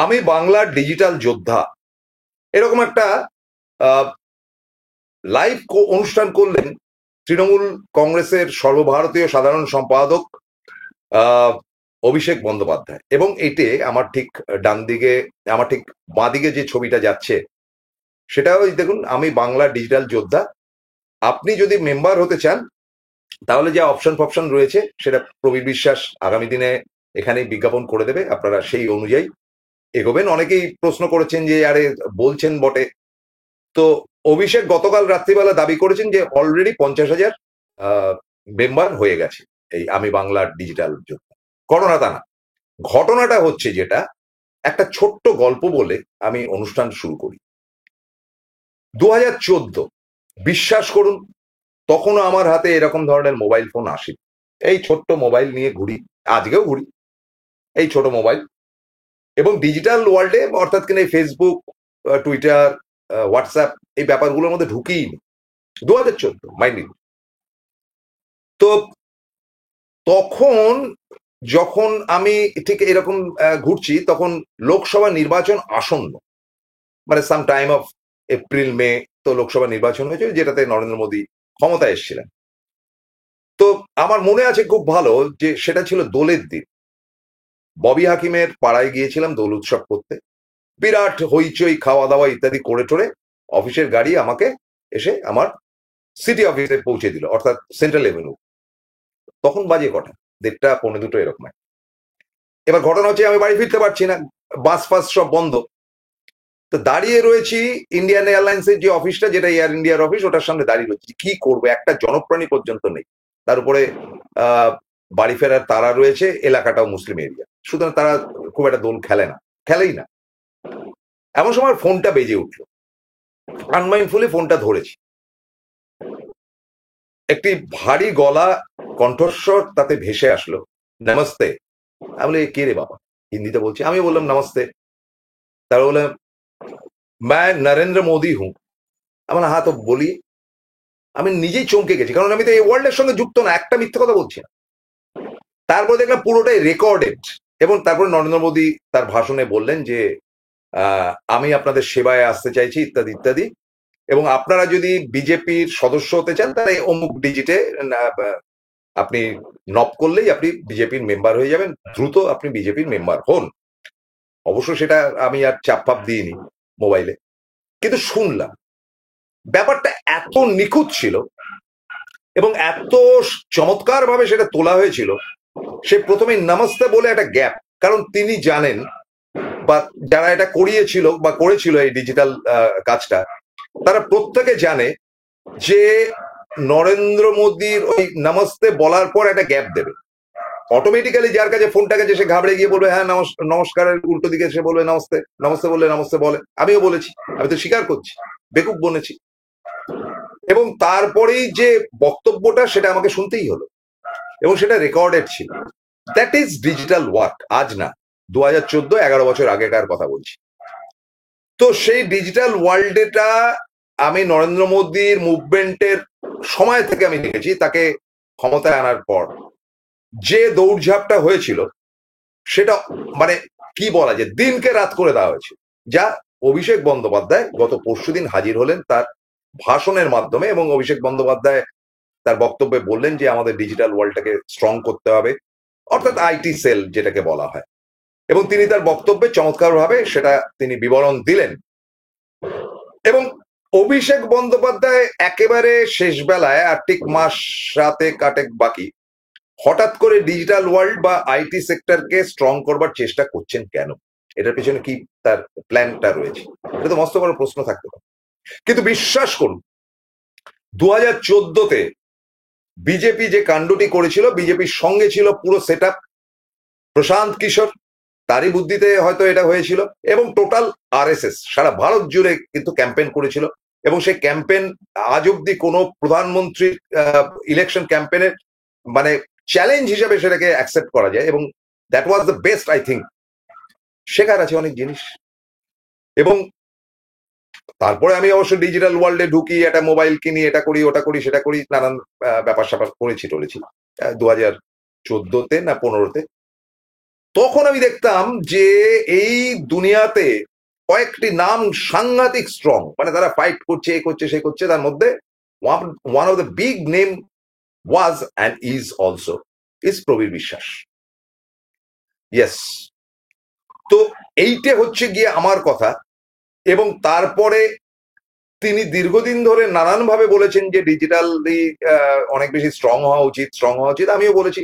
আমি বাংলার ডিজিটাল যোদ্ধা এরকম একটা লাইভ অনুষ্ঠান করলেন তৃণমূল কংগ্রেসের সর্বভারতীয় সাধারণ সম্পাদক আহ, অভিষেক বন্দ্যোপাধ্যায়। এবং এতে আমার ঠিক ডান দিকে, আমার ঠিক বাঁ দিকে যে ছবিটা যাচ্ছে সেটা ওই দেখুন, আমি বাংলার ডিজিটাল যোদ্ধা। আপনি যদি মেম্বার হতে চান তাহলে যে অপশন ফপশন রয়েছে সেটা প্রবীর বিশ্বাস আগামী দিনে এখানে বিজ্ঞাপন করে দেবে, আপনারা সেই অনুযায়ী এগোবেন। অনেকেই প্রশ্ন করেছেন যে আরে বলছেন বটে, তো অভিষেক গতকাল রাত্রিবেলা দাবি করেছেন যে অলরেডি 50,000 মেম্বার হয়ে গেছে এই আমি বাংলার ডিজিটাল যোদ্ধা। ঘটনা তা না, ঘটনাটা হচ্ছে যেটা, একটা ছোট্ট গল্প বলে আমি অনুষ্ঠান শুরু করি। 2014, বিশ্বাস করুন, তখনও আমার হাতে এরকম ধরনের মোবাইল ফোন আসে। এই ছোট্ট মোবাইল নিয়ে ঘুরি, আজকেও ঘুরি, এই ছোট মোবাইল। এবং ডিজিটাল ওয়ার্ল্ডে অর্থাৎ কিনা এই ফেসবুক, টুইটার, হোয়াটসঅ্যাপ এই ব্যাপারগুলোর মধ্যে ঢুকিই 2014 মাইন্ড। তো তখন যখন আমি ঠিক এরকম ঘুরছি, তখন লোকসভা নির্বাচন আসন্ন, মানে some time of April May, তো লোকসভা নির্বাচন হয়েছে যেটাতে নরেন্দ্র মোদী ক্ষমতায় এসেছিলেন। তো আমার মনে আছে খুব ভালো যে সেটা ছিল দোলের দিন। ববি হাকিমের পাড়ায় গিয়েছিলাম দোল উৎসব করতে। বিরাট হইচই, খাওয়া দাওয়া ইত্যাদি করে টোরে অফিসের গাড়ি আমাকে এসে আমার সিটি অফিসে পৌঁছে দিল, অর্থাৎ সেন্ট্রাল এভিনিউ। তখন বাজে কটা, 1:30 পৌনে 2 এরকম। এবার ঘটনা হচ্ছে আমি বাড়ি ফিরতে পারছি না, বাস ফাস সব বন্ধ। তো দাঁড়িয়ে রয়েছি ইন্ডিয়ান এয়ারলাইন্সের যে অফিসটা, যেটা এয়ার ইন্ডিয়ার অফিস, ওটার সামনে দাঁড়িয়ে রয়েছি। কি করবো, একটা জনপ্রাণী পর্যন্ত নেই। তার উপরে আহ বাড়ি ফেরার তারা রয়েছে, এলাকাটাও মুসলিম এরিয়া, সুতরাং তারা খুব একটা দোল খেলে না, খেলেই না। এমন সময় ফোনটা বেজে উঠলো, আনমাইন্ডফুলি ফোনটা ধরেছি। একটি ভারী গলা কণ্ঠস্বর তাতে ভেসে আসলো, নমস্তে। আমি বলি কে রে বাবা, হিন্দিতে বলছি। আমি বললাম নমস্তে। তারা বলে मैं नरेंद्र मोदी हूं। আমার হ্যাঁ, তো বলি। আমি নিজেই চমকে গেছি, কারণ আমি তো এই ওয়ার্ল্ডের সঙ্গে যুক্ত না, একটা মিথ্যে কথা বলছি না। তারপর দেখলাম পুরোটাই রেকর্ডেড। এবং তারপরে নরেন্দ্র মোদী তার ভাষণে বললেন যে আমি আপনাদের সেবায় আসতে চাইছি ইত্যাদি ইত্যাদি, এবং আপনারা যদি বিজেপির সদস্য হতে চান তাহলে অমুক ডিজিটে আপনি নক করলেই আপনি বিজেপির মেম্বার হয়ে যাবেন, দ্রুত আপনি বিজেপির মেম্বার হন। অবশ্য সেটা আমি আর চাপ ফাপ দিইনি মোবাইলে, কিন্তু শুনলাম ব্যাপারটা এত নিখুঁত ছিল এবং এত চমৎকার ভাবে সেটা তোলা হয়েছিল। সে প্রথমে নমস্তে বলে একটা গ্যাপ, কারণ তিনি জানেন, বা যারা এটা করিয়েছিল বা করেছিল এই ডিজিটাল কাজটা, তারা প্রত্যেকে জানে যে নরেন্দ্র মোদীর ওই নমস্তে বলার পর একটা গ্যাপ দেবে। অটোমেটিক্যালি যার কাছে ফোনটা গেছে সে ঘাবড়ে গিয়ে বলবে হ্যাঁ নমস্কারের উল্টো দিকে সে বলবে নমস্তে। নমস্তে বললে নমস্তে বলে, আমিও বলেছি, আমি তো স্বীকার করছি, বেকুব বনেছি। এবং তারপরেই যে বক্তব্যটা সেটা আমাকে শুনতেই হলো, এবং সেটা রেকর্ডেড ছিল। That is digital work. আজ না, 2014, 11 বছর আগেকার কথা বলছি। তো সেই ডিজিটাল ওয়ার্ল্ডটা আমি নরেন্দ্র মোদীর মুভমেন্টের সময় থেকে আমি দেখেছি। তাকে ক্ষমতায় আনার পর যে দৌড়ঝাঁপটা হয়েছিল সেটা মানে কি বলা যায়, দিনকে রাত করে দেওয়া হয়েছে। যা অভিষেক বন্দ্যোপাধ্যায় গত পরশুদিন হাজির হলেন তার ভাষণের মাধ্যমে, এবং অভিষেক বন্দ্যোপাধ্যায় তার বক্তব্যে বললেন যে আমাদের ডিজিটাল ওয়ার্ল্ডটাকে স্ট্রং করতে হবে, অর্থাৎ আইটি সেল যেটাকে বলা হয়। এবং তিনি তার বক্তব্যে চমৎকারভাবে সেটা তিনি বিবরণ দিলেন। এবং অভিষেক বন্দ্যোপাধ্যায় একেবারে শেষ বেলায়, আর ঠিক মাস রাতে কাটেক বাকি, হঠাৎ করে ডিজিটাল ওয়ার্ল্ড বা আইটি সেক্টরকে স্ট্রং করবার চেষ্টা করছেন কেন? এটার পেছনে কি তার প্ল্যানটা রয়েছে? এটা তো মস্ত বড় প্রশ্ন থাকতে পারে। কিন্তু বিশ্বাস করুন, 2014-তে বিজেপি যে কাণ্ডটি করেছিল, বিজেপির সঙ্গে ছিল পুরো সেট আপ প্রশান্ত কিশোর, তারই বুদ্ধিতে হয়তো এটা হয়েছিল। এবং টোটাল আরএসএস সারা ভারত জুড়ে কিন্তু ক্যাম্পেইন করেছিল, এবং সেই ক্যাম্পেইন আজ অব্দি কোনো প্রধানমন্ত্রীর ইলেকশন ক্যাম্পেইনের মানে চ্যালেঞ্জ হিসেবে সেটাকে অ্যাকসেপ্ট করা যায়। এবং that was the best, I think. শেখার আছে অনেক জিনিস। এবং তারপরে আমি অবশ্য ডিজিটাল ওয়ার্ল্ডে ঢুকি, একটা মোবাইল কিনি, এটা করি ওটা করি সেটা করি, নানান ব্যাপার স্যাপার করেছি টলেছি 2014-তে না 2015-তে। তখন আমি দেখতাম যে এই দুনিয়াতে কয়েকটি নাম সাংঘাতিক স্ট্রং, মানে তারা ফাইট করছে, এ করছে, সে করছে। তার মধ্যে one of the big name was and is also is Prabir বিশ্বাস। ইয়েস, তো এইটা হচ্ছে গিয়ে আমার কথা। এবং তারপরে তিনি দীর্ঘদিন ধরে নানানভাবে বলেছেন যে ডিজিটালি অনেক বেশি স্ট্রং হওয়া উচিত, স্ট্রং হওয়া উচিত। আমিও বলেছি।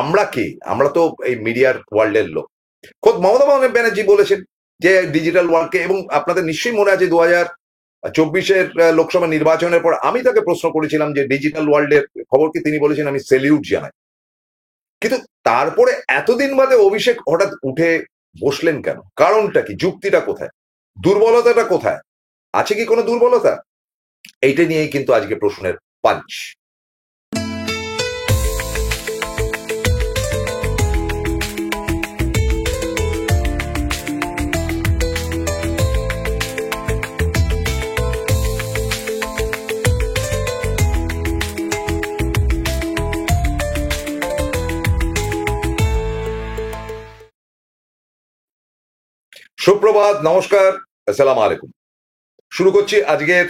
আমরা কে? আমরা তো এই মিডিয়ার ওয়ার্ল্ডের লোক। খোদ মমতা ব্যানার্জি বলেছেন যে ডিজিটাল ওয়ার্ল্ডকে, এবং আপনাদের নিশ্চয়ই মনে আছে 2024-এর লোকসভা নির্বাচনের পর আমি তাকে প্রশ্ন করেছিলাম যে ডিজিটাল ওয়ার্ল্ডের খবর কি, তিনি বলেছেন আমি সেলিউট জানাই। কিন্তু তারপরে এতদিন বাদে অভিষেক হঠাৎ উঠে বসলেন কেন? কারণটা কি? যুক্তিটা কোথায়? দুর্বলতাটা কোথায়? আছে কি কোনো দুর্বলতা? এইটা নিয়েই কিন্তু আজকে প্রশ্নের পাঞ্চ। সুপ্রভাত, নমস্কার, আসসালামু আলাইকুম। শুরু করছি আজকের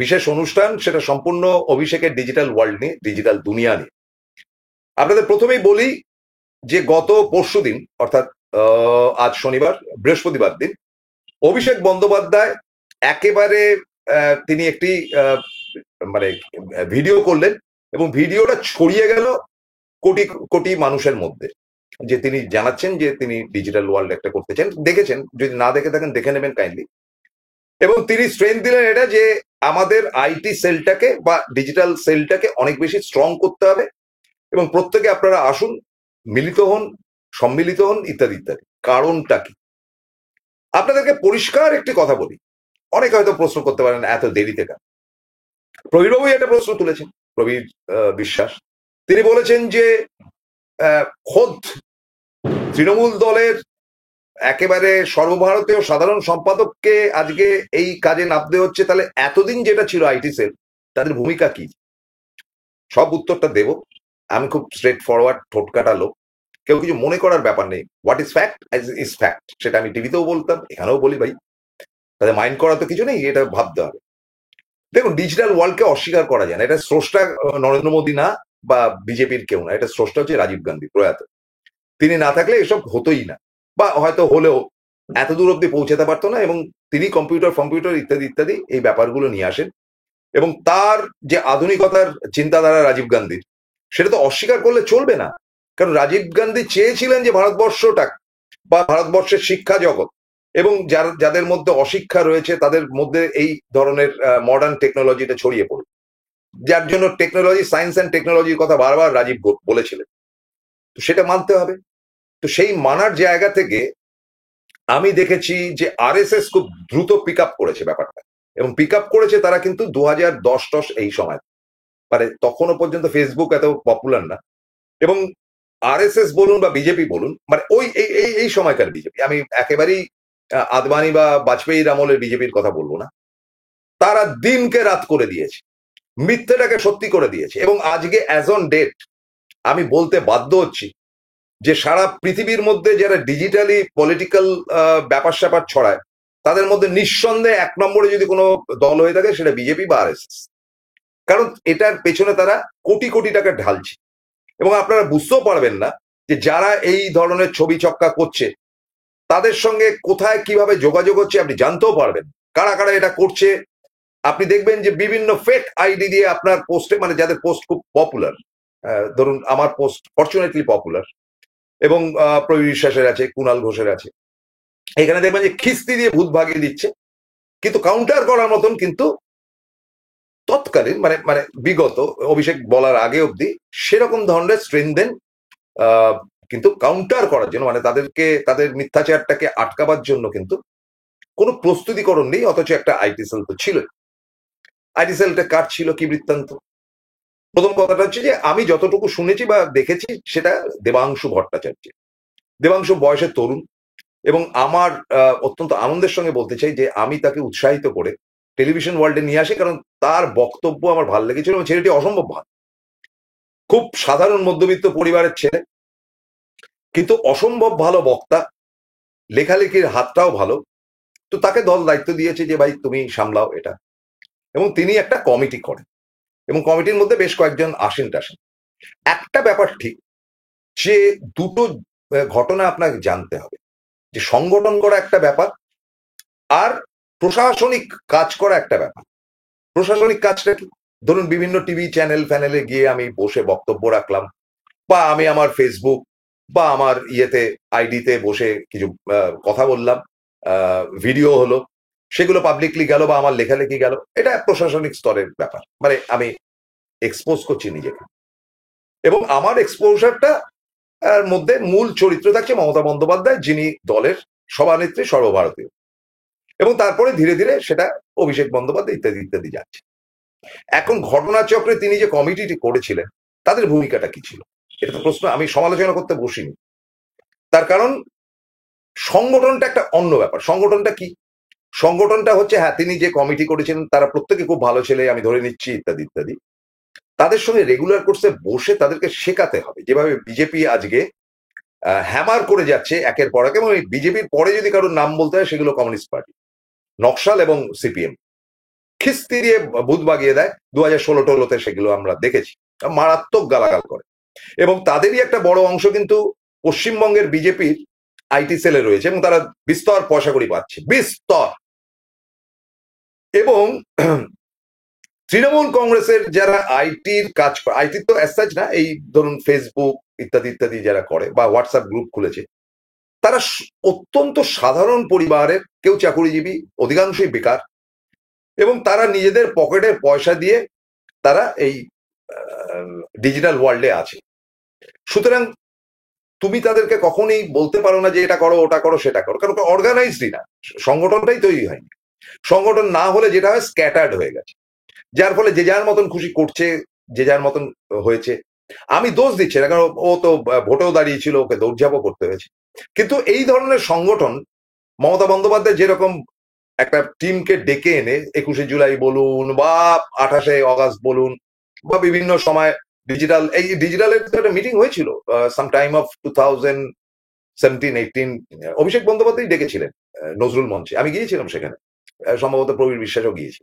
বিশেষ অনুষ্ঠান, সেটা সম্পূর্ণ অভিষেকের ডিজিটাল ওয়ার্ল্ড নিয়ে, ডিজিটাল দুনিয়া নিয়ে। আপনাদের প্রথমেই বলি যে গত পরশুদিন, অর্থাৎ আজ শনিবার, বৃহস্পতিবার দিন, অভিষেক বন্দ্যোপাধ্যায় একেবারে তিনি একটি মানে ভিডিও করলেন, এবং ভিডিওটা ছড়িয়ে গেল কোটি কোটি মানুষের মধ্যে, যে তিনি জানাচ্ছেন যে তিনি ডিজিটাল ওয়ার্ল্ড একটা করতে চান। দেখেছেন, যদি না দেখে থাকেন দেখে নেবেন কাইন্ডলি। এবং তিনি স্ট্রেংথ দিলেন এটা যে আমাদের আইটি সেলটাকে বা ডিজিটাল সেলটাকে অনেক বেশি স্ট্রং করতে হবে, এবং প্রত্যেকে আপনারা আসুন, মিলিত হন, সম্মিলিত হন, ইত্যাদি ইত্যাদি। কারণটা কি? আপনাদেরকে পরিষ্কার একটি কথা বলি। অনেকে হয়তো প্রশ্ন করতে পারেন এত দেরিতে কেন। প্রবীরবাবু একটা প্রশ্ন তুলেছেন, প্রবীর বিশ্বাস। তিনি বলেছেন যে খোদ তৃণমূল দলের একেবারে সর্বভারতীয় সাধারণ সম্পাদককে আজকে এই কাজে নামতে হচ্ছে, তাহলে এতদিন যেটা ছিল আইটি সেল, তাদের ভূমিকা কি? সব উত্তরটা দেব। আমি খুব স্ট্রেট ফরওয়ার্ড, ঠোঁটকাটা লোক, কেউ কিছু মনে করার ব্যাপার নেই। What is fact is fact, সেটা আমি টিভিতেও বলতাম, এখানেও বলি ভাই। তাদের মাইন্ড করা তো কিছু নেই, এটা ভাবতে হবে। দেখুন, ডিজিটাল ওয়ার্ল্ডকে অস্বীকার করা যায় না। এটা স্রষ্টা নরেন্দ্র মোদী না, বা বিজেপির কেউ না। এটা স্রষ্টা হচ্ছে রাজীব গান্ধী, প্রয়াত। তিনি না থাকলে এসব হতোই না, বা হয়তো হলেও এত দূর অব্দি পৌঁছাতে পারতো না। এবং তিনি কম্পিউটার ইত্যাদি ইত্যাদি এই ব্যাপারগুলো নিয়ে আসেন, এবং তার যে আধুনিকতার চিন্তাধারা রাজীব গান্ধীর, সেটা তো অস্বীকার করলে চলবে না। কারণ রাজীব গান্ধী চেয়েছিলেন যে ভারতবর্ষটা বা ভারতবর্ষের শিক্ষা জগৎ, এবং যাদের মধ্যে অশিক্ষা রয়েছে তাদের মধ্যে এই ধরনের মডার্ন টেকনোলজিটা ছড়িয়ে পড়ে, যার জন্য টেকনোলজি, সায়েন্স অ্যান্ড টেকনোলজির কথা বারবার রাজীব বলেছিলেন। তো সেটা মানতে হবে। তো সেই মানার জায়গা থেকে আমি দেখেছি যে আরএসএস খুব দ্রুত পিক আপ করেছে ব্যাপারটা, এবং পিক আপ করেছে তারা কিন্তু 2010 এই সময়, মানে তখনও পর্যন্ত ফেসবুক এত পপুলার না। এবং আরএসএস বলুন বা বিজেপি বলুন, মানে ওই এই সময়কার বিজেপি, আমি একেবারেই আদবানি বা বাজপেয়ীর আমলের বিজেপির কথা বলবো না। তারা দিনকে রাত করে দিয়েছে, মিথ্যেটাকে সত্যি করে দিয়েছে। এবং আজকে অ্যাজ অন ডেট আমি বলতে বাধ্য হচ্ছি যে সারা পৃথিবীর মধ্যে যারা ডিজিটালি পলিটিক্যাল ব্যাপার স্যাপার ছড়ায়, তাদের মধ্যে নিঃসন্দেহে 1 নম্বরে যদি কোনো দল হয়ে থাকে, সেটা বিজেপি বা আরএসএস। কারণ এটার পেছনে তারা কোটি কোটি টাকা ঢালছে। এবং আপনারা বুঝতেও পারবেন না যে যারা এই ধরনের ছবি ছক্কা করছে, তাদের সঙ্গে কোথায় কিভাবে যোগাযোগ হচ্ছে আপনি জানতেও পারবেন। কারা কারা এটা করছে আপনি দেখবেন যে বিভিন্ন ফেক আইডি দিয়ে আপনার পোস্টে, মানে যাদের পোস্ট খুব পপুলার, ধরুন আমার পোস্ট ফরচুনেটলি পপুলার, এবং প্রবীর বিশ্বাসের আছে, কুণাল ঘোষের আছে, এখানে দেখবেন যে খিস্তি দিয়ে ভূত ভাগিয়ে দিচ্ছে। কিন্তু কাউন্টার করার মতন কিন্তু তৎকালীন, মানে মানে বিগত অভিষেক বলার আগে অবধি সেরকম ধরনের স্ট্রেংথ দেন, কিন্তু কাউন্টার করার জন্য, মানে তাদেরকে, তাদের মিথ্যাচারটাকে আটকাবার জন্য কিন্তু কোনো প্রস্তুতিকরণ নেই। অথচ একটা আইটি সেল তো ছিল। আইটি সেলটা কার ছিল, কি বৃত্তান্ত? প্রথম কথাটা হচ্ছে যে আমি যতটুকু শুনেছি বা দেখেছি, সেটা দেবাংশু ভট্টাচার্য। দেবাংশু বয়সে তরুণ, এবং আমার অত্যন্ত আনন্দের সঙ্গে বলতে চাই যে আমি তাকে উৎসাহিত করে টেলিভিশন ওয়ার্ল্ডে নিয়ে আসি, কারণ তার বক্তব্য আমার ভালো লেগেছিল। এবং ছেলেটি অসম্ভব ভালো, খুব সাধারণ মধ্যবিত্ত পরিবারের ছেলে, কিন্তু অসম্ভব ভালো বক্তা, লেখালেখির হাতটাও ভালো। তো তাকে দল দায়িত্ব দিয়েছে যে ভাই তুমি সামলাও এটা, এবং তিনি একটা কমিটি করেন এবং কমিটির মধ্যে বেশ কয়েকজন আসেন টাসেন। একটা ব্যাপার ঠিক, যে দুটো ঘটনা আপনাকে জানতে হবে, যে সংগঠন করা একটা ব্যাপার আর প্রশাসনিক কাজ করা একটা ব্যাপার। প্রশাসনিক কাজটা কি? ধরুন বিভিন্ন টিভি চ্যানেল ফ্যানেলে গিয়ে আমি বসে বক্তব্য রাখলাম, বা আমি আমার ফেসবুক বা আমার ইয়েতে আইডিতে বসে কিছু কথা বললাম, ভিডিও হলো, সেগুলো পাবলিকলি গেল, বা আমার লেখালেখি গেল, এটা প্রশাসনিক স্তরের ব্যাপার, মানে আমি এক্সপোজ করছি নিজেকে। এবং আমার এক্সপোজারটা মধ্যে মূল চরিত্র থাকছে মমতা বন্দ্যোপাধ্যায়, যিনি দলের সভানেত্রী সর্বভারতীয়, এবং তারপরে ধীরে ধীরে সেটা অভিষেক বন্দ্যোপাধ্যায় ইত্যাদি ইত্যাদি যাচ্ছে। এখন ঘটনাচক্রে তিনি যে কমিটিটি করেছিলেন তাদের ভূমিকাটা কি ছিল, এটা তো প্রশ্ন। আমি সমালোচনা করতে বসিনি, তার কারণ সংগঠনটা একটা অন্য ব্যাপার। সংগঠনটা কি? সংগঠনটা হচ্ছে, হ্যাঁ তিনি যে কমিটি করেছিলেন তারা প্রত্যেকে খুব ভালো ছেলে আমি ধরে নিচ্ছি ইত্যাদি ইত্যাদি, তাদের সঙ্গে রেগুলার কোর্সে বসে তাদেরকে শেখাতে হবে। যেভাবে বিজেপি আজকে হ্যামার করে যাচ্ছে একের পর এক, এবং বিজেপির পরে যদি কারোর নাম বলতে হয় সেগুলো কমিউনিস্ট পার্টি, নকশাল এবং সিপিএম খিস্তি দিয়ে ভূত বাগিয়ে দেয়। 2016-টোলোতে সেগুলো আমরা দেখেছি, মারাত্মক গালাগাল করে। এবং তাদেরই একটা বড় অংশ কিন্তু পশ্চিমবঙ্গের বিজেপির আইটি সেলে রয়েছে, এবং তারা বিস্তর পয়সা করি পাচ্ছে, বিস্তর। এবং তৃণমূল কংগ্রেসের যারা আইটির কাজ করে, আইটি তো অ্যাজ না, এই ধরুন ফেসবুক ইত্যাদি ইত্যাদি যারা করে বা হোয়াটসঅ্যাপ গ্রুপ খুলেছে, তারা অত্যন্ত সাধারণ পরিবারের, কেউ চাকুরিজীবী, অধিকাংশই বেকার, এবং তারা নিজেদের পকেটের পয়সা দিয়ে তারা এই ডিজিটাল ওয়ার্ল্ডে আছে। সুতরাং তুমি তাদেরকে কখনোই বলতে পারো না যে এটা করো ওটা করো সেটা করো, কারণ অর্গানাইজডই না, সংগঠনটাই তৈরি হয়নি। সংগঠন না হলে যেটা হয় স্ক্যাটার্ড হয়ে গেছে, যার ফলে যে যার মতন খুশি করছে, যে যার মতন হয়েছে। আমি দোষ দিচ্ছি না, কারণ ও তো ভোটেও দাঁড়িয়েছিল, ওকে দৌড়ঝাঁপও করতে হয়েছে। কিন্তু এই ধরনের সংগঠন মমতা বন্দ্যোপাধ্যায় যেরকম একটা টিমকে ডেকে এনে 21শে জুলাই বলুন বা 28শে অগাস্ট বলুন বা বিভিন্ন সময় ডিজিটালের একটা মিটিং হয়েছিল some time of 2017-18, Abhishek Bandyopadhyay ডেকেছিলেন নজরুল মঞ্চে, আমি গিয়েছিলাম সেখানে, সম্ভবত প্রবীর বিশ্বাসও গিয়েছে।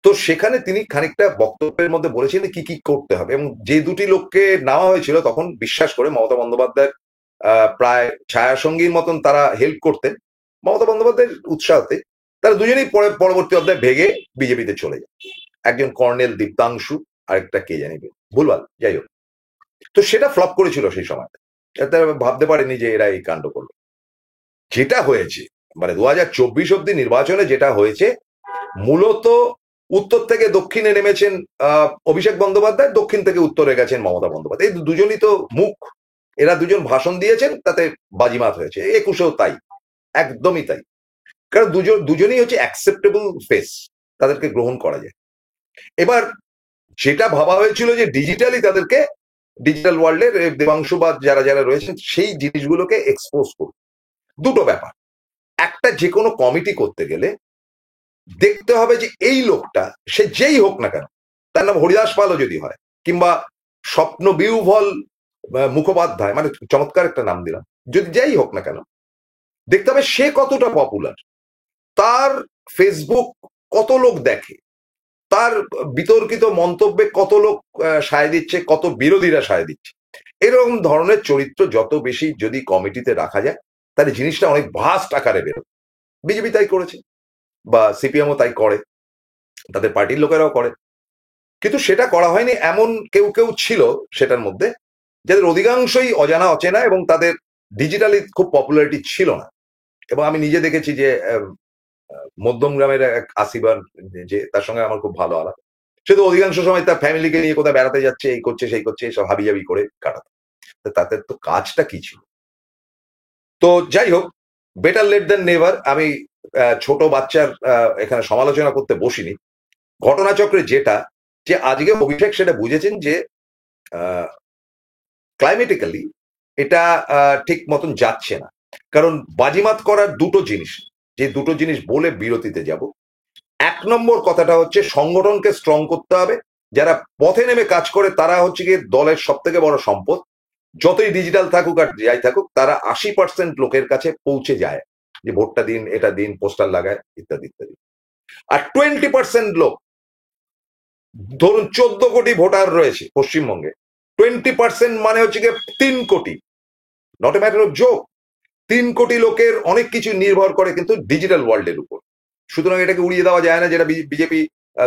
তো সেখানে তিনি খানিকটা বক্তব্যের মধ্যে বলেছিলেন কি কি করতে হবে, এবং যে দুটি লোককে নেওয়া হয়েছিল তখন বিশ্বাস করে মমতা বন্দ্যোপাধ্যায়ের প্রায় ছায়াসঙ্গীর মতন তারা হেল্প করতেন মমতা বন্দ্যোপাধ্যায়ের উৎসাহতে, তারা দুজনেই পরবর্তী অধ্যায়ে ভেগে বিজেপিতে চলে যায়। একজন কর্নেল দীপ্তাংশু, আরেকটা কে জানি ভুলভাল, যাই হোক। তো সেটা ফ্লপ করেছিল সেই সময়, ভাবতে পারেনি যে এরা এই কাণ্ড করলো। যেটা হয়েছে মানে 2024 অব্দি নির্বাচনে যেটা হয়েছে, মূলত উত্তর থেকে দক্ষিণে নেমেছেন অভিষেক বন্দ্যোপাধ্যায়, দক্ষিণ থেকে উত্তরে গেছেন মমতা বন্দ্যোপাধ্যায়। এই দুজনই তো মুখ, এরা দুজন ভাষণ দিয়েছেন, তাতে বাজিমাত হয়েছে। 21-এও তাই, একদমই তাই। কারণ দুজনই হচ্ছে অ্যাকসেপ্টেবল ফেস, তাদেরকে গ্রহণ করা যায়। এবার যেটা ভাবা হয়েছিল যে ডিজিটালি তাদেরকে, ডিজিটাল ওয়ার্ল্ডের দেবাংশু বা যারা যারা রয়েছেন সেই জিনিসগুলোকে এক্সপোজ করবে। দুটো ব্যাপার, একটা যে কোনো কমিটি করতে গেলে দেখতে হবে যে এই লোকটা, সে যেই হোক না কেন, তার নাম হরিদাস পালও যদি হয়, কিংবা স্বপ্ন বিউভল মুখোপাধ্যায়, মানে চমৎকার একটা নাম দিলাম, যদি যাই হোক না কেন, দেখতে হবে সে কতটা পপুলার, তার ফেসবুক কত লোক দেখে, তার বিতর্কিত মন্তব্যে কত লোক সায় দিচ্ছে, কত বিরোধীরা সায় দিচ্ছে। এরকম ধরনের চরিত্র যত বেশি যদি কমিটিতে রাখা যায়, তাহলে জিনিসটা অনেক ভাস্ট আকারে বেরোবে। বিজেপি তাই করেছে, বা সিপিএমও তাই করে, তাদের পার্টির লোকেরাও করে। কিন্তু সেটা করা হয়নি। এমন কেউ কেউ ছিল সেটার মধ্যে, যাদের অধিকাংশই অজানা অচেনা, এবং তাদের ডিজিটালি খুব পপুলারিটি ছিল না। এবং আমি নিজে দেখেছি যে মধ্যম গ্রামের এক আসিবার, যে তার সঙ্গে আমার খুব ভালো আলাপ, সে তো অধিকাংশ সময় তার ফ্যামিলিকে নিয়ে কোথায় বেড়াতে যাচ্ছে, এই করছে সেই করছে, সব হাবিজাবি করে কাটাতো। তাদের তো কাজটা কি ছিল? তো যাই হোক, বেটার লেট দেন নেভার। আমি ছোট বাচ্চার এখানে সমালোচনা করতে বসিনি। ঘটনাচক্রে যেটা, যে আজকে অভিষেক সেটা বুঝেছেন যে ক্লাইমেটিক্যালি এটা ঠিক মতন যাচ্ছে না। কারণ বাজিমাত করার দুটো জিনিস, যে দুটো জিনিস বলে বিরতিতে যাব। এক নম্বর কথাটা হচ্ছে সংগঠনকে স্ট্রং করতে হবে। যারা পথে নেমে কাজ করে তারা হচ্ছে গিয়ে দলের সব থেকে বড় সম্পদ, যতই ডিজিটাল থাকুক আর যাই থাকুক, তারা 80% লোকের কাছে পৌঁছে যায়, যে ভোটটা দিন, এটা দিন, পোস্টার লাগায়, ইত্যাদি ইত্যাদি। আর 20% লোক, ধরুন 14 কোটি ভোটার রয়েছে পশ্চিমবঙ্গে, 20% মানে হচ্ছে গিয়ে 3 কোটি, not a matter of joke. 3 কোটি লোকের অনেক কিছু নির্ভর করে কিন্তু ডিজিটাল ওয়ার্ল্ডের উপর। সুতরাং এটাকে উড়িয়ে দেওয়া যায় না, যেটা বিজেপি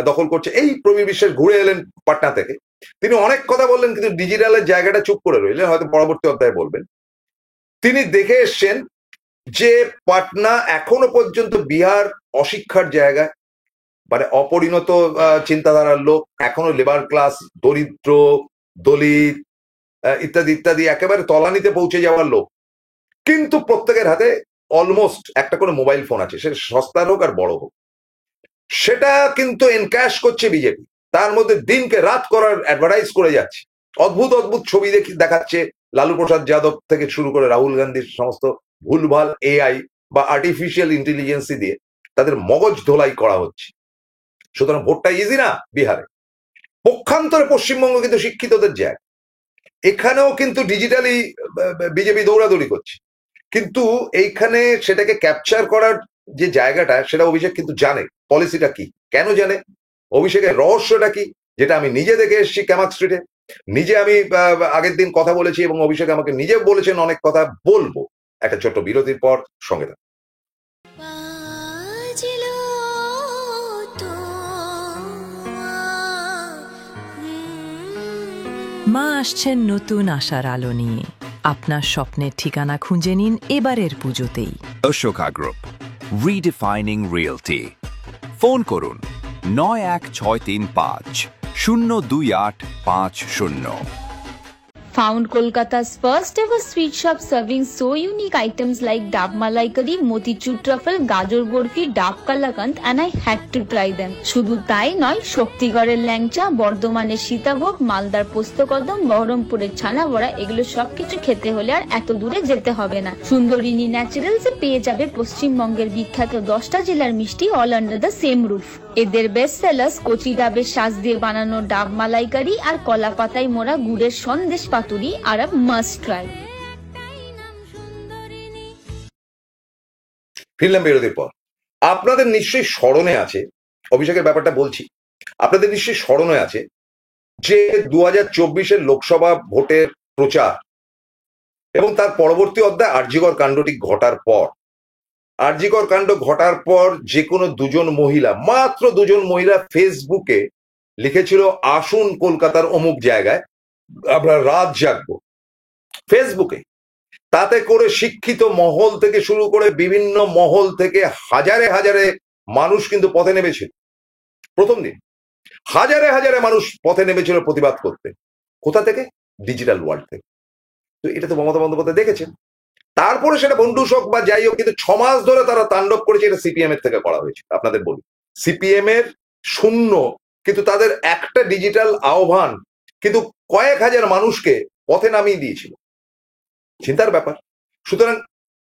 দখল করছে। এই প্রবীর বিশ্বাস ঘুরে এলেন পাটনা থেকে, তিনি অনেক কথা বললেন, কিন্তু ডিজিটালের জায়গাটা চুপ করে রইলেন, হয়তো পরবর্তী অধ্যায়ে বলবেন। তিনি দেখে এসছেন যে পাটনা এখনো পর্যন্ত বিহার অশিক্ষার জায়গায়, মানে অপরিণত চিন্তাধারার লোক, এখনো লেবার ক্লাস, দরিদ্র, দলিত, ইত্যাদি ইত্যাদি, একেবারে তলানিতে পৌঁছে যাওয়ার লোক, কিন্তু প্রত্যেকের হাতে অলমোস্ট একটা করে মোবাইল ফোন আছে, সেটা সস্তার হোক আর বড় হোক। সেটা কিন্তু এনক্যাশ করছে বিজেপি, তার মধ্যে দিনকে রাত করার অ্যাডভার্টাইজ করে যাচ্ছে, অদ্ভুত অদ্ভুত ছবি দেখাচ্ছে, লালু প্রসাদ যাদব থেকে শুরু করে রাহুল গান্ধীর সমস্ত ভুলভাল এআই বা আর্টিফিশিয়াল ইন্টেলিজেন্সি দিয়ে তাদের মগজ ধোলাই করা হচ্ছে। সুতরাং ভোটটা ইজি না বিহারে। পক্ষান্তরে পশ্চিমবঙ্গ কিন্তু শিক্ষিতদের জায়গা, এখানেও কিন্তু ডিজিটালি বিজেপি দৌড়াদৌড়ি করছে, কিন্তু এইখানে সেটাকে ক্যাপচার করার যে জায়গাটা, সেটা অভিষেক কিন্তু জানে পলিসিটা কি, কেন জানে, অভিষেকের রহস্যটা কি, যেটা আমি নিজে দেখে এসেছি ক্যামাক স্ট্রিটে, নিজে আমি আগের দিন কথা বলেছি, এবং অভিষেক আমাকে নিজে বলেছেন অনেক কথা। বলবো একটা ছোট্ট বিরতির পর, সঙ্গে থাকুন। মা আসছেন নতুন আশার আলো নিয়ে। আপনার স্বপ্নের ঠিকানা খুঁজে নিন এবারের পুজোতেই। Ashoka Group, redefining realty. Phone করুন 9163502850। Found Kolkata's first ever sweet shop serving so unique items like Dab Malai Curry, Motichur Truffle, Gajor Borfi, Dab Kalakand, and I had to try them. শুধু তাই নয়, শক্তিগড়ের ল্যাংচা, বর্ধমানের সীতাভোগ, মালদার পোস্তকদম, বহরমপুরের ছানা বড়া, এগুলো সবকিছু খেতে হলে আর এত দূরে যেতে হবে না। সুন্দরিনী ন্যাচারালসে পেয়ে যাবে পশ্চিমবঙ্গের বিখ্যাত 10টা জেলার মিষ্টি all under the same roof. এদের বেস্ট সেলার্স কচি ডাবের শ্বাস দিয়ে বানানো ডাব মালাইকারি আর কলা পাতায় মোড়া গুড়ের সন্দেশ পাতুরি আর মাস্ট ট্রাই। ফিরলাম বিরতির পর। আপনাদের নিশ্চয়ই স্মরণে আছে, অভিষেকের ব্যাপারটা বলছি, আপনাদের নিশ্চয়ই স্মরণে আছে যে 2024 লোকসভা ভোটের প্রচার এবং তার পরবর্তী অধ্যায় আরজিকর কাণ্ডটি ঘটার পর, আরজিকর কাণ্ড ঘটার পর যে কোনো দুজন মহিলা, মাত্র দুজন মহিলা ফেসবুকে লিখেছিল, আসুন কলকাতার অমুক জায়গায় আমরা রাত জাগবো, ফেসবুকে। তাতে করে শিক্ষিত মহল থেকে শুরু করে বিভিন্ন মহল থেকে হাজারে হাজারে মানুষ কিন্তু পথে নেমেছিল। প্রথম দিন হাজারে হাজারে মানুষ পথে নেমেছিল প্রতিবাদ করতে। কোথা থেকে? ডিজিটাল ওয়ার্ল্ড থেকে। তো এটা তো মমতা বন্দ্যোপাধ্যায় দেখেছেন। তারপরে সেটা বন্ধুস হোক বা যাই হোক, কিন্তু 6 মাস ধরে তারা তাণ্ডব করেছে। এটা সিপিএম এর থেকে করা হয়েছে। আপনাদের বলি, সিপিএম এর শূন্য, কিন্তু তাদের একটা ডিজিটাল আহ্বান কিন্তু কয়েক হাজার মানুষকে পথে নামিয়ে দিয়েছিল। চিন্তার ব্যাপার। সুতরাং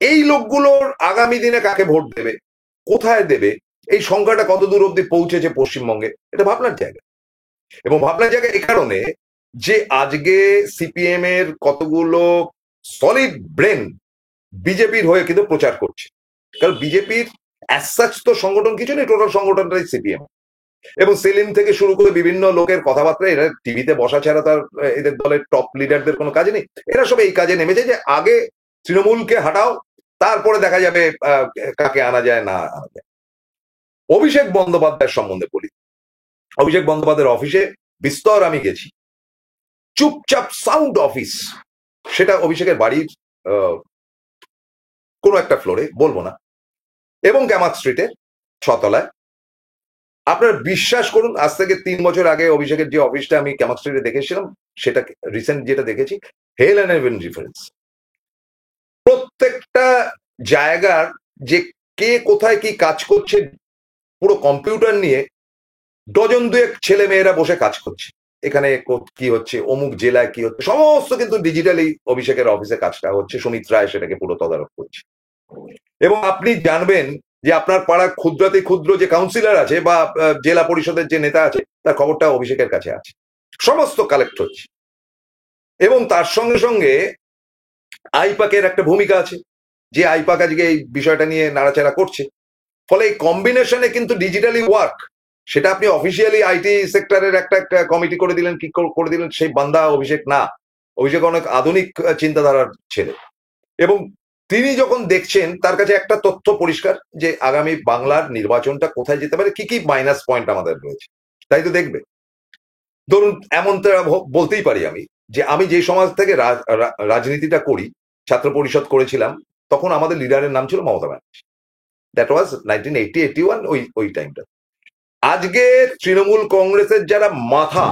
এই লোকগুলোর আগামী দিনে কাকে ভোট দেবে, কোথায় দেবে, এই সংখ্যাটা কত দূর অব্দি পৌঁছেছে পশ্চিমবঙ্গে, এটা ভাবনার জায়গা। এবং ভাবনার জায়গা এ কারণে যে আজকে সিপিএম এর কতগুলো সলিড ব্রেন বিজেপির হয়ে কিন্তু প্রচার করছে। কারণ বিজেপির অ্যাজ তো সংগঠন কিছু নেই, টোটাল সংগঠনটাই সিপিএম। এবং সেলিম থেকে শুরু করে বিভিন্ন লোকের কথাবার্তা, এরা টিভিতে বসা ছাড়া তার এদের দলের টপ লিডারদের কোনো কাজ নেই। এরা সব এই কাজে নেমেছে যে আগে তৃণমূলকে হাঁটাও, তারপরে দেখা যাবে কাকে আনা যায় না আনা যায়। অভিষেক বন্দ্যোপাধ্যায়ের সম্বন্ধে বলি, অভিষেক বন্দ্যোপাধ্যায়ের অফিসে বিস্তর আমি গেছি। চুপচাপ সাউন্ড অফিস, সেটা অভিষেকের বাড়ির কোনো একটা ফ্লোরে, বলবো না, এবং ক্যামাক স্ট্রিটে 6 তলায়। আপনারা বিশ্বাস করুন, আজ থেকে 3 বছর আগে অভিষেকের যে অফিসটা আমি ক্যামাক স্ট্রিটে দেখেছিলাম, সেটা রিসেন্ট যেটা দেখেছি, হেল অ্যান্ড হেভেন ডিফারেন্স। প্রত্যেকটা জায়গার যে কে কোথায় কি কাজ করছে, পুরো কম্পিউটার নিয়ে ডজন দুয়েক ছেলে মেয়েরা বসে কাজ করছে। এখানে কি হচ্ছে, অমুক জেলায় কি হচ্ছে, সমস্ত কিন্তু ডিজিটালি অভিষেকের অফিসে কাজটা হচ্ছে। সুমিত রায় সেটাকে পুরো তদারক করছে। এবং আপনি জানবেন যে আপনার পাড়ার ক্ষুদ্রাতি ক্ষুদ্র যে কাউন্সিলর আছে বা জেলা পরিষদের যে নেতা আছে, তার খবরটা অভিষেকের কাছে আছে, সমস্ত কালেক্ট হচ্ছে। এবং তার সঙ্গে সঙ্গে আইপাকের একটা ভূমিকা আছে, যে আইপাক আজকে এই বিষয়টা নিয়ে নাড়াচাড়া করছে। ফলে এই কম্বিনেশনে কিন্তু ডিজিটালি ওয়ার্ক, সেটা আপনি অফিসিয়ালি আইটি সেক্টরের একটা একটা কমিটি করে দিলেন, কি করে দিলেন, সেই বান্দা অভিষেক না। অভিষেক অনেক আধুনিক চিন্তাধারার ছেলে, এবং তিনি যখন দেখছেন, তার কাছে একটা তথ্য পরিষ্কার যে আগামী বাংলার নির্বাচনটা কোথায় যেতে পারে, কি কি মাইনাস পয়েন্ট আমাদের রয়েছে, তাই তো দেখবে। ধরুন এমন তো বলতেই পারি আমি, যে আমি যে সমাজ থেকে রাজনীতিটা করি, ছাত্র পরিষদ করেছিলাম, তখন আমাদের লিডারের নাম ছিল মমতা ব্যানার্জি। দ্যাট ওয়াজ 1980-81, ওই টাইমটা। আজকে তৃণমূল কংগ্রেসের যারা মাথা,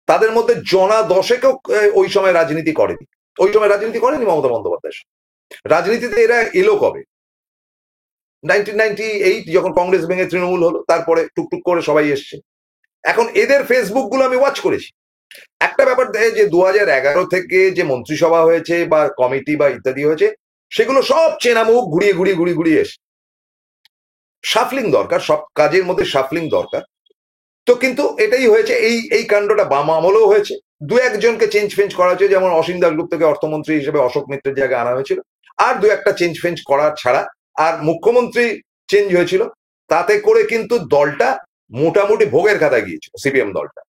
তাদের মধ্যে জনা দশেকেও ওই সময় রাজনীতি করেনি। ওই সময় রাজনীতি করেনি মমতা বন্দ্যোপাধ্যায়। রাজনীতিতে এরা এলো কবে? 1998, যখন কংগ্রেস ভেঙে তৃণমূল হলো, তারপরে টুকটুক করে সবাই এসছে। এখন এদের ফেসবুক গুলো আমি ওয়াচ করেছি। একটা ব্যাপার যে 2011 থেকে যে মন্ত্রিসভা হয়েছে বা কমিটি বা ইত্যাদি হয়েছে, সেগুলো সব চেনা মুখ ঘুরিয়ে এসে। শাফলিং দরকার, সব কাজের মধ্যে শাফলিং দরকার। তো কিন্তু এটাই হয়েছে, এই কাণ্ডটা বাম আমলেও হয়েছে। দু একজনকে চেঞ্জ ফেঞ্জ করা হয়েছে, যেমন অসীম দাশগুপ্তকে অর্থমন্ত্রী হিসেবে অশোক মিত্রের জায়গায় আনা হয়েছিল, আর দু একটা চেঞ্জ ফেঞ্জ করার ছাড়া। আর মুখ্যমন্ত্রী চেঞ্জ হয়েছিল, তাতে করে কিন্তু দলটা মোটামুটি ভোগের খাতায় গিয়েছিল, সিপিএম দলটা।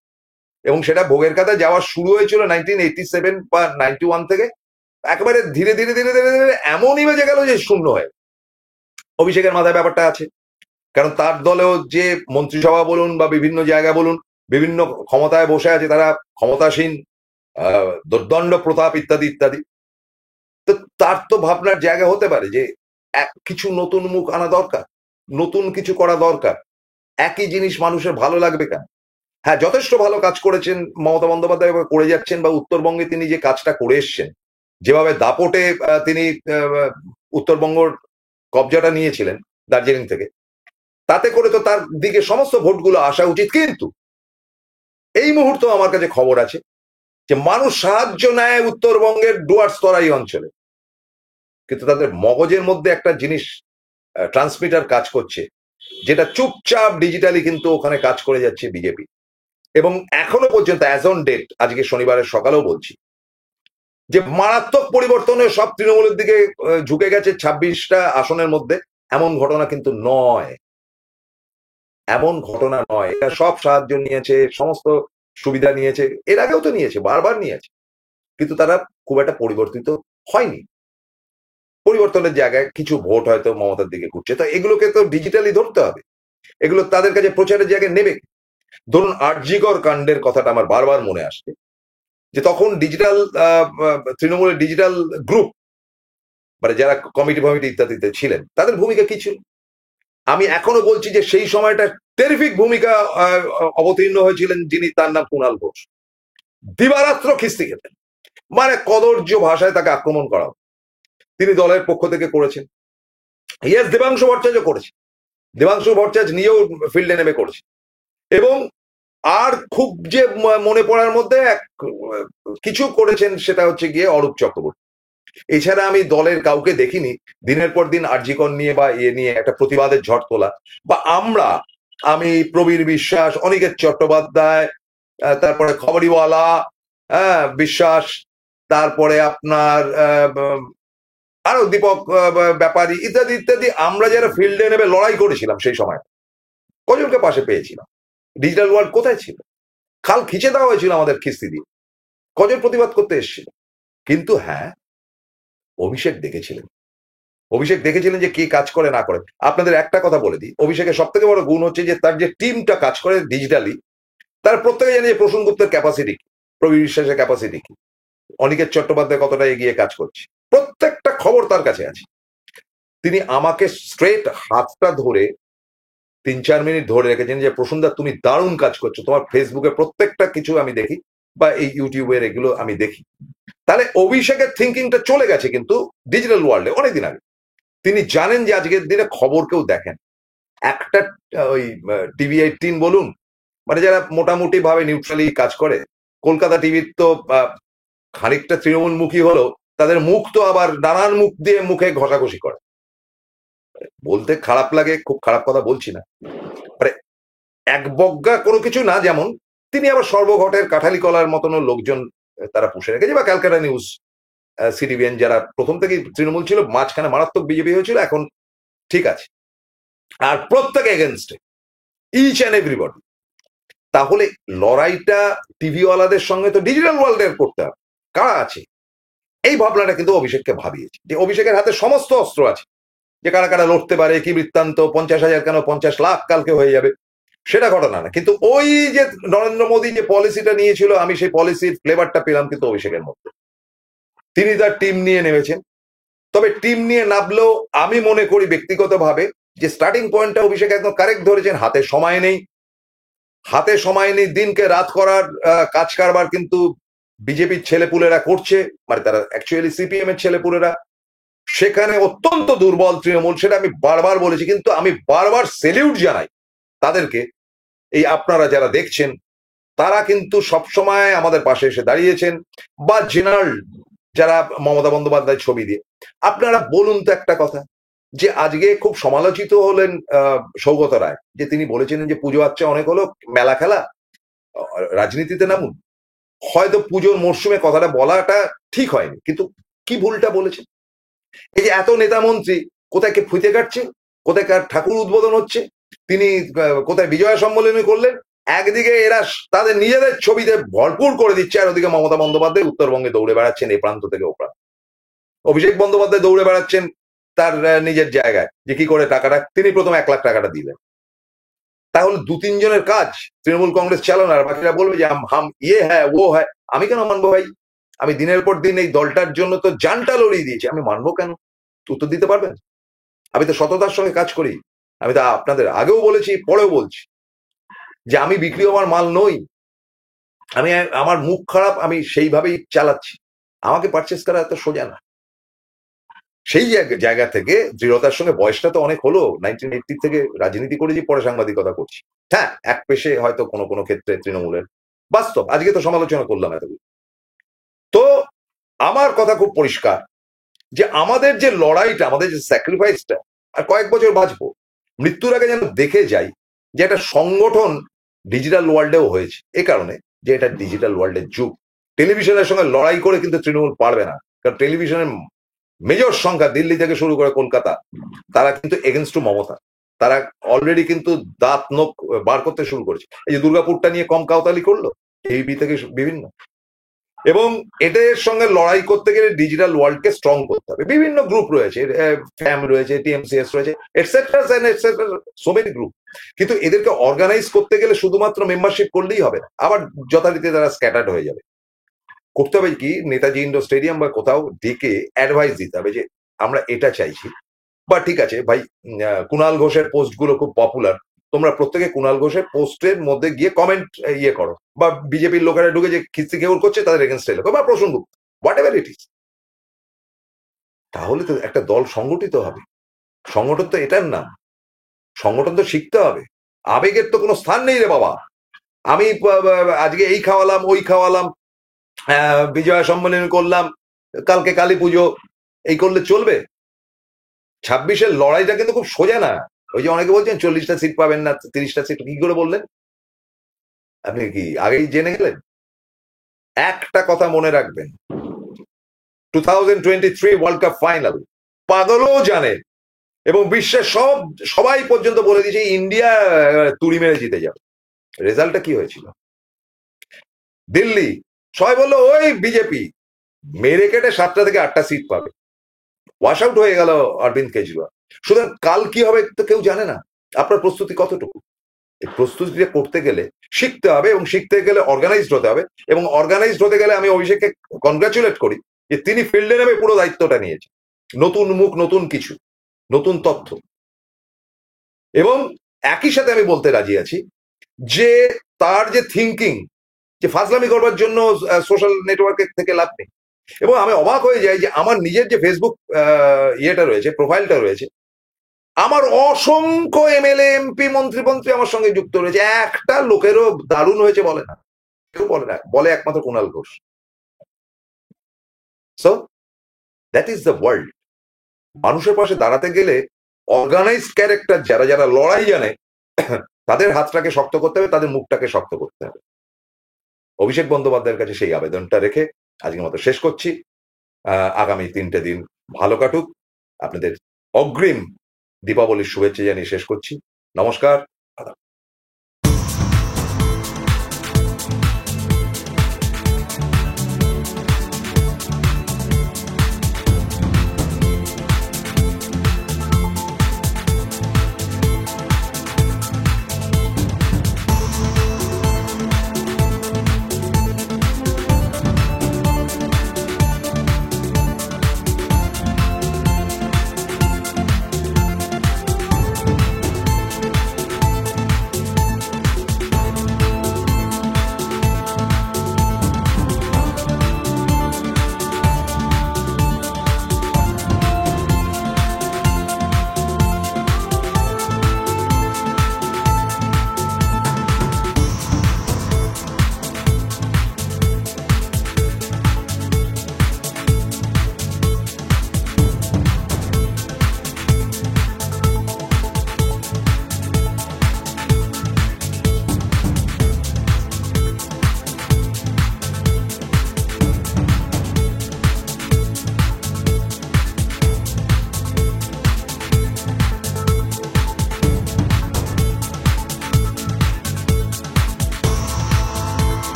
এবং সেটা ভোগের খাতায় যাওয়া শুরু হয়েছিল 1987 বা 91 থেকে। একেবারে ধীরে ধীরে ধীরে ধীরে ধীরে এমনই বেজে গেল যে শূন্য হয়ে। অভিষেকের মাথায় ব্যাপারটা আছে, কারণ তার দলেও যে মন্ত্রিসভা বলুন বা বিভিন্ন জায়গা বলুন, বিভিন্ন ক্ষমতায় বসে আছে, তারা ক্ষমতাসীন, দুর্দণ্ড প্রতাপ ইত্যাদি ইত্যাদি। তো তার তো ভাবনার জায়গা হতে পারে যে কিছু নতুন মুখ আনা দরকার, নতুন কিছু করা দরকার। একই জিনিস মানুষের ভালো লাগবে কেন? হ্যাঁ, যথেষ্ট ভালো কাজ করেছেন মমতা বন্দ্যোপাধ্যায়, করে যাচ্ছেন, বা উত্তরবঙ্গে তিনি যে কাজটা করে এসছেন, যেভাবে দাপটে তিনি উত্তরবঙ্গর কবজাটা নিয়েছিলেন দার্জিলিং থেকে, তাতে করে তো তার দিকে সমস্ত ভোটগুলো আসা উচিত। কিন্তু এই মুহূর্তে আমার কাছে খবর আছে যে মানুষ সাহায্য নেয় উত্তরবঙ্গের ডুয়ার্স তরাই অঞ্চলে, কিন্তু তাদের মগজের মধ্যে একটা জিনিস ট্রান্সমিটার কাজ করছে, যেটা চুপচাপ ডিজিটালি কিন্তু ওখানে কাজ করে যাচ্ছে বিজেপি। এবং এখনো পর্যন্ত অ্যাজ অন ডেট, আজকে শনিবারের সকালেও বলছি, যে মারাত্মক পরিবর্তনে সব তৃণমূলের দিকে ঝুঁকে গেছে 26টা আসনের মধ্যে। এমন ঘটনা কিন্তু নয়, এমন ঘটনা নয়। এটা সব সাহায্য নিয়েছে, সমস্ত সুবিধা নিয়েছে, এর আগেও তো নিয়েছে, বারবার নিয়েছে, কিন্তু তারা খুব একটা পরিবর্তিত হয়নি। পরিবর্তনের জায়গায় কিছু ভোট হয়তো মমতার দিকে ঘুরছে। তো এগুলোকে তো ডিজিটালি ধরতে হবে, এগুলো তাদের কাছে প্রচারের জায়গায় নেবে। ধরুন আরজিকর কাণ্ডের কথাটা আমার বারবার মনে আসছে, যে তখন ডিজিটাল তৃণমূলের ডিজিটাল গ্রুপ, মানে যারা কমিটি ফমিটি ইত্যাদিতে ছিলেন, তাদের ভূমিকা কি ছিল? আমি এখনো বলছি যে সেই সময়টা টেরিফিক ভূমিকা অবতীর্ণ হয়েছিলেন যিনি, তার নাম কুণাল ঘোষ। দিবারাত্র খিস্তি খেতেন, মানে কদর্য ভাষায় তাকে আক্রমণ করা। তিনি দলের পক্ষ থেকে করেছেন। ইয়েস, দেবাংশু ভট্টাচার্য করেছে, দেবাংশু ভট্টাচার্য নিজেও ফিল্ডে নেমে করেছে। এবং আর খুব যে মনে পড়ার মধ্যে কিছু করেছেন, সেটা হচ্ছে গিয়ে অরূপ চক্রবর্তী। এছাড়া আমি দলের কাউকে দেখিনি দিনের পর দিন আরজিকর নিয়ে বা নিয়ে একটা প্রতিবাদের ঝড় তোলা। বা আমি প্রবীর বিশ্বাস, অনিকেত চট্টোপাধ্যায়, তারপরে খবরিওয়ালা, বিশ্বাস, তারপরে আপনার আরো দীপক ব্যাপারী ইত্যাদি ইত্যাদি, আমরা যারা ফিল্ডে নেমে লড়াই করেছিলাম সেই সময়, কজনকে পাশে পেয়েছিলাম? ডিজিটাল ওয়ার্ল্ড কোথায় ছিল? খাল খিচে দেওয়া হয়েছিল আমাদের খিস্তি দিয়ে, কজন প্রতিবাদ করতে এসেছিল? কিন্তু হ্যাঁ, অভিষেক দেখেছিলেন যে কি কাজ করে না করে। আপনাদের একটা কথা বলে দিই, অভিষেকের সব থেকে বড় গুণ হচ্ছে যে তার যে টিমটা কাজ করে ডিজিটালি, তারা প্রত্যেকে জানে যে প্রসূন গুপ্তের ক্যাপাসিটি কি, প্রবীর বিশ্বাসের ক্যাপাসিটি কি, অনিকেত চট্টোপাধ্যায় কতটা এগিয়ে কাজ করছে, প্রত্যেকটা খবর তার কাছে আছে। তিনি আমাকে স্ট্রেট হাতটা ধরে 3-4 মিনিট ধরে রেখেছেন যে প্রসূনদা, তুমি দারুণ কাজ করছো, তোমার ফেসবুকে প্রত্যেকটা কিছু আমি দেখি, বা এই ইউটিউবের এগুলো আমি দেখি। তাহলে অভিষেকের থিঙ্কিংটা চলে গেছে কিন্তু ডিজিটাল ওয়ার্ল্ডে অনেকদিন আগে। তিনি জানেন যে আজকের দিনে খবর কেউ দেখেন, একটা ওই TV18 বলুন, মানে যারা মোটামুটি ভাবে নিউট্রালি কাজ করে, কলকাতা টিভির তো খানিকটা তৃণমূলমুখী হলো, তাদের মুখ তো আবার নানান মুখ দিয়ে মুখে ঘষাঘষি করে। বলতে খারাপ লাগে, খুব খারাপ কথা বলছি না, মানে এক বজ্ঞা কোনো কিছু না। যেমন তিনি আবার সর্বঘটের কাঠালি কলার মতনও লোকজন তারা পুষে রেখেছে, বা ক্যালকাটা নিউজ, সিটিভিএন, যারা প্রথম থেকেই তৃণমূল ছিল, মাঝখানে মারাত্মক বিজেপি হয়েছিল, এখন ঠিক আছে, আর প্রত্যেকে এগেনস্টে, ইচ অ্যান্ড এভরিবডি। তাহলে লড়াইটা টিভিওয়ালাদের সঙ্গে তো ডিজিটাল ওয়ার্ল্ডের করতে হবে। কারা আছে এই ভাবনাটা কিন্তু অভিষেককে ভাবিয়েছে, যে অভিষেকের হাতে সমস্ত অস্ত্র আছে, যে কারা কারা লড়তে পারে, কি বৃত্তান্ত, 50,000 কেন 50 লাখ কালকে হয়ে যাবে, সেটা ঘটনা না। কিন্তু ওই যে নরেন্দ্র মোদী যে পলিসিটা নিয়েছিল, আমি সেই পলিসির ফ্লেভারটা পেলাম কিন্তু অভিষেকের মধ্যে। তিনি তার টিম নিয়ে নেমেছেন। তবে টিম নিয়ে নামলেও আমি মনে করি ব্যক্তিগতভাবে যে স্টার্টিং পয়েন্টটা অভিষেক একদম কারেক্ট ধরেছেন। হাতে সময় নেই, দিনকে রাত করার কাজ কারবার কিন্তু বিজেপির ছেলেপুলেরা করছে, মানে তারা অ্যাকচুয়ালি সিপিএম এর ছেলেপুলেরা। সেখানে অত্যন্ত দুর্বল তৃণমূল, সেটা আমি বারবার বলেছি, কিন্তু আমি বারবার সেলিউট জানাই তাদেরকে। এই আপনারা যারা দেখছেন, তারা কিন্তু সবসময় আমাদের পাশে এসে দাঁড়িয়েছেন, বা জেনারেল যারা মমতা বন্দ্যোপাধ্যায় ছবি দিয়ে। আপনারা বলুন তো একটা কথা, যে আজকে খুব সমালোচিত হলেন সৌগত রায়, যে তিনি বলেছিলেন যে পুজো আচ্ছা অনেক হলো, মেলা খেলা, রাজনীতিতে নামুন। হয়তো পুজোর মরশুমে কথাটা বলাটা ঠিক হয়নি, কিন্তু কি ভুলটা বলেছেন? এই যে এত নেতা মন্ত্রী, কোথায় কে ফুঁতে কাটছে, কোথায় কার ঠাকুর উদ্বোধন হচ্ছে, তিনি কোথায় বিজয়া সম্মেলনী করলেন, একদিকে এরা তাদের নিজেদের ছবিতে ভরপুর করে দিচ্ছে, আর ওদিকে মমতা বন্দ্যোপাধ্যায় উত্তরবঙ্গে দৌড়ে বেড়াচ্ছেন এই প্রান্ত থেকে ও প্রান্ত। অভিষেক বন্দ্যোপাধ্যায় দৌড়ে বেড়াচ্ছেন তার নিজের জায়গায়, যে কি করে টাকাটা, তিনি প্রথম 1 লাখ টাকাটা দিলেন। তাহলে 2-3 জনের কাজ তৃণমূল কংগ্রেস চালানো, আর বাকিরা বলবে যে হাম ইয়ে হ্যাঁ ও হ্যাঁ। আমি কেন মানবো ভাই? আমি দিনের পর দিন এই দলটার জন্য তো জানটা লড়িয়ে দিয়েছি, আমি মানবো কেন? উত্তর দিতে পারবেন? আমি তো সততার সঙ্গে কাজ করি। আমি তো আপনাদের আগেও বলেছি, পরেও বলছি, যে আমি বিক্রি হওয়ার মাল নই। আমি আমার মুখ খারাপ, আমি সেইভাবেই চালাচ্ছি। আমাকে পারচেস করা এত সোজা না। সেই জায়গা থেকে দৃঢ়তার সঙ্গে, বয়সটা তো অনেক হলো, 1980 থেকে রাজনীতি করেছি, পরে সাংবাদিকতা করছি। হ্যাঁ, এক পেশে হয়তো কোনো কোনো ক্ষেত্রে তৃণমূলের বাস্তব, আজকে তো সমালোচনা করলাম এতগুলো। তো আমার কথা খুব পরিষ্কার, যে আমাদের যে লড়াইটা, আমাদের যে স্যাক্রিফাইসটা, আর কয়েক বছর বাঁচবো, মৃত্যুর আগে যেন দেখে যাই যে একটা সংগঠন ডিজিটাল ওয়ার্ল্ডেও হয়েছে। এ কারণে যে এটা ডিজিটাল ওয়ার্ল্ডের যুগ। টেলিভিশনের সঙ্গে লড়াই করে কিন্তু তৃণমূল পারবে না, কারণ টেলিভিশনের মেজর সংখ্যা, দিল্লি থেকে শুরু করে কলকাতা, তারা কিন্তু এগেনস্ট টু মমতা। তারা অলরেডি কিন্তু দাঁত নখ বার করতে শুরু করেছে। এই যে দুর্গাপুরটা নিয়ে কম কাউতালি করলো টিভি থেকে বিভিন্ন, এবং এটার সঙ্গে লড়াই করতে গেলে ডিজিটাল ওয়ার্ল্ডকে স্ট্রং করতে হবে। বিভিন্ন গ্রুপ রয়েছে, ফ্যাম রয়েছে, টিএমসিএস রয়েছে, etcetera etcetera, so many group. কিন্তু এদেরকে অর্গানাইজ করতে গেলে শুধুমাত্র মেম্বারশিপ করলেই হবে না, আবার যথারীতি তারা স্ক্যাটার্ড হয়ে যাবে। করতে হবে কি, নেতাজি ইন্ডোর স্টেডিয়াম বা কোথাও ডেকে অ্যাডভাইস দিতে হবে যে আমরা এটা চাইছি, বা ঠিক আছে ভাই, কুণাল ঘোষের পোস্ট গুলো খুব পপুলার, তোমরা প্রত্যেকে কুণাল ঘোষের পোস্টের মধ্যে গিয়ে কমেন্ট ইয়ে করো, বা বিজেপির লোকেরা ঢুকে যে খিস্তি খেউর করছে তাদের এগেনস্টে লেখো, বা প্রসঙ্গ হোয়াট এভার ইট ইজ। তাহলে তো একটা দল সংগঠিত হবে। সংগঠন তো এটার নাম, সংগঠন তো শিখতে হবে। আবেগের তো কোনো স্থান নেই রে বাবা। আমি আজকে এই খাওয়ালাম, ওই খাওয়ালাম, বিজয়া সম্মেলন করলাম, কালকে কালী পুজো, এই করলে চলবে? 26-এর লড়াইটা কিন্তু খুব সোজা না। ওই যে অনেকে বলছেন 40টা সিট পাবেন না, 30টা সিট, কি করে বললেন? আপনি কি আগেই জেনে গেলেন? একটা কথা মনে রাখবেন, 2023 ওয়ার্ল্ড কাপ ফাইনাল পাগলও জানে, এবং বিশ্বের সবাই পর্যন্ত বলে দিয়েছে ইন্ডিয়া তুড়ি মেরে জিতে যাবে। রেজাল্টটা কি হয়েছিল? দিল্লি সবাই বললো ওই বিজেপি মেরে কেটে 7টা থেকে 8টা সিট পাবে, ওয়াশ আউট হয়ে গেল অরবিন্দ কেজরিওয়াল। সুতরাং কাল কি হবে তো কেউ জানে না। আপনার প্রস্তুতি কতটুকু? এই প্রস্তুতিটা করতে গেলে শিখতে হবে, এবং শিখতে গেলে অর্গানাইজড হতে হবে, এবং অর্গানাইজড হতে গেলে আমি অভিষেককে কনগ্রাচুলেট করি যে তিনি ফিল্ডে নেমে পুরো দায়িত্বটা নিয়েছেন। নতুন মুখ, নতুন কিছু, নতুন তথ্য, এবং একই সাথে আমি বলতে রাজি আছি যে তার যে থিঙ্কিং, যে ফাজলামি করবার জন্য সোশ্যাল নেটওয়ার্ক থেকে লাভ নেই। এবং আমি অবাক হয়ে যাই যে আমার নিজের যে ফেসবুক ইয়েটা রয়েছে, প্রোফাইলটা রয়েছে, আমার অসংখ্য এমএলএ, এমপি, মন্ত্রী আমার সঙ্গে যুক্ত রয়েছে, একটা লোকেরও দারুণ হয়েছে বলে না, কেউ বলে না, বলে একমাত্র Kunal Ghosh. So that is the world. মানুষের পাশে দাঁড়াতে গেলে অর্গানাইজড ক্যারেক্টার যারা যারা লড়াই জানে, তাদের হাতটাকে শক্ত করতে হবে, তাদের মুখটাকে শক্ত করতে হবে। অভিষেক বন্দ্যোপাধ্যায়ের কাছে সেই আবেদনটা রেখে আজকের মতো শেষ করছি। আগামী 3টে দিন ভালো কাটুক। আপনাদের অগ্রিম দীপাবলির শুভেচ্ছা জানিয়ে শেষ করছি। নমস্কার।